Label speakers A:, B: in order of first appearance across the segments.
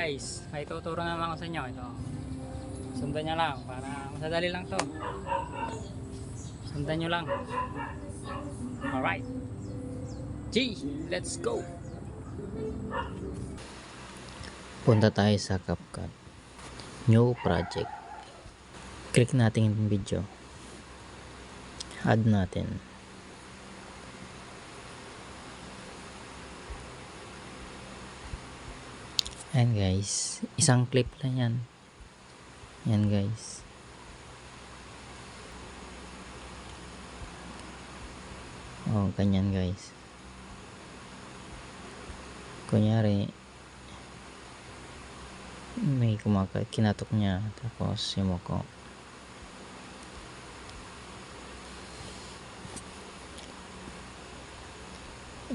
A: guys, may tuturo naman ako sa inyo. Ito, sundan nyo lang para masadali lang to. Sundan nyo lang. Alright, G, let's go.
B: Punta tayo sa CapCut. New project. Click natin yung video. Add natin. Ayan guys. Isang clip lang yan. Yan guys. Oh, ganyan guys. Kunyari, may kinatok niya. Tapos yumuko.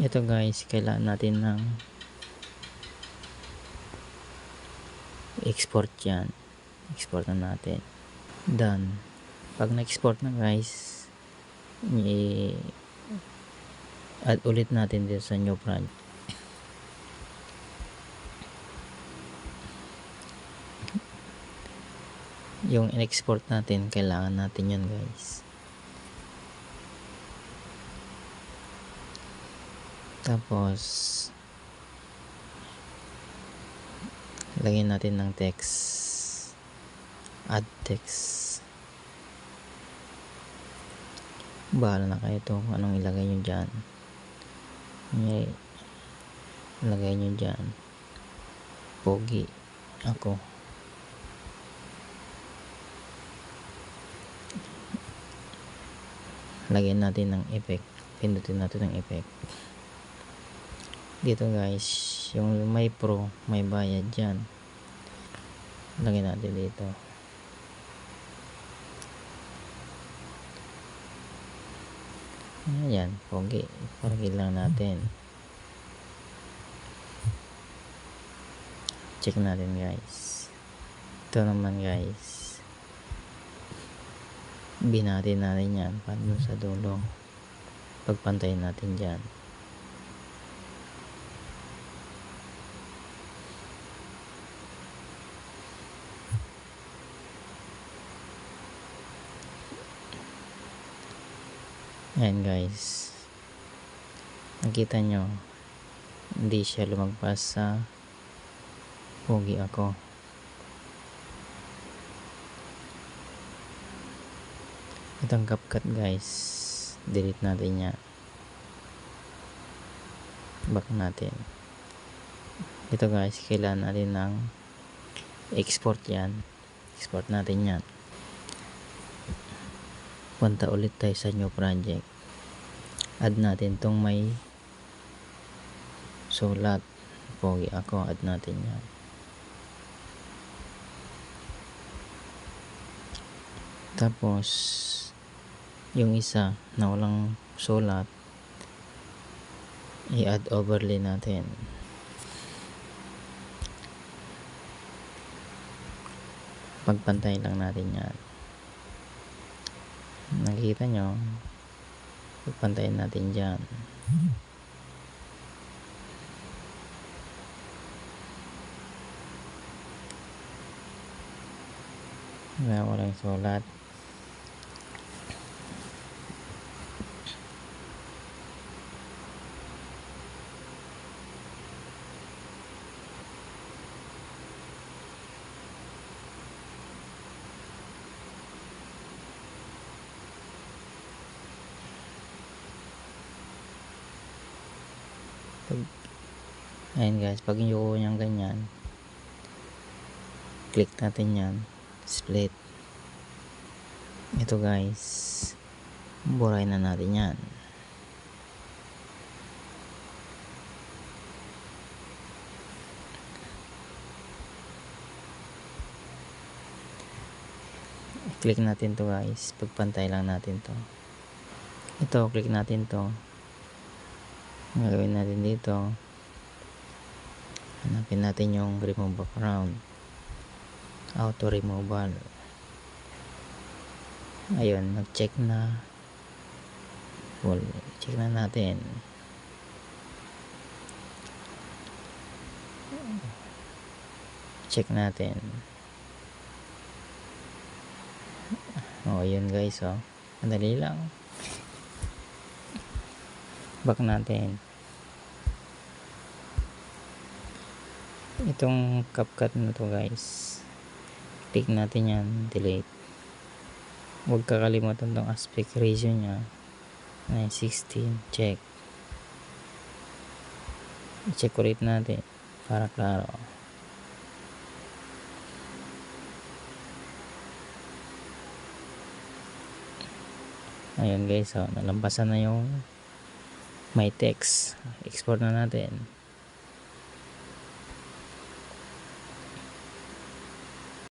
B: Ito guys, kailangan natin ng export yan. Export na natin. Done. Pag na-export na guys, add ulit natin dito sa new project. Yung in-export natin, kailangan natin yun guys. Tapos lagyan natin ng text, add text. Bahala na kayo ito anong ilagay nyo dyan. Ilagay nyo dyan pogi ako. Lagyan natin ng effect, pindutin natin ng effect dito guys. Yung may pro, may bayad dyan, lagyan natin dito. Ayan, pogi, pogi lang natin. Check natin guys. Ito naman guys, binatin natin yan paano sa dulo. Pagpantayin natin dyan. Ayan guys, nakita nyo hindi siya lumagpas sa pogi ako. Itong CapCut guys, delete natin yan, back natin. Ito guys, kailangan natin ng export yan. Export natin yan. Punta ulit tayo sa new project. Add natin tong may sulat pogi ako, add natin yan. Tapos yung isa na walang sulat, i-add overlay natin. Pagpantay lang natin yan. Nakikita nyo, pagpantayin natin dyan. Walang sulat. Ayan guys, pag yung niyang ganyan, click natin yan, split. Ito guys, buray na natin yan. Click natin to guys, pagpantay lang natin to. Ito, click natin to. Ang gagawin natin dito, hanapin natin yung remove background, auto removal. Ayun, nag-check na full. Check na natin. check natin. Yun guys, madali lang. Back natin. Itong CapCut na to guys, click natin yan, delete. Huwag kakalimutan tong aspect ratio nya 9:16, check. I-check ulit natin para klaro. Ayun guys, nalampasan na yung my text. Export na natin.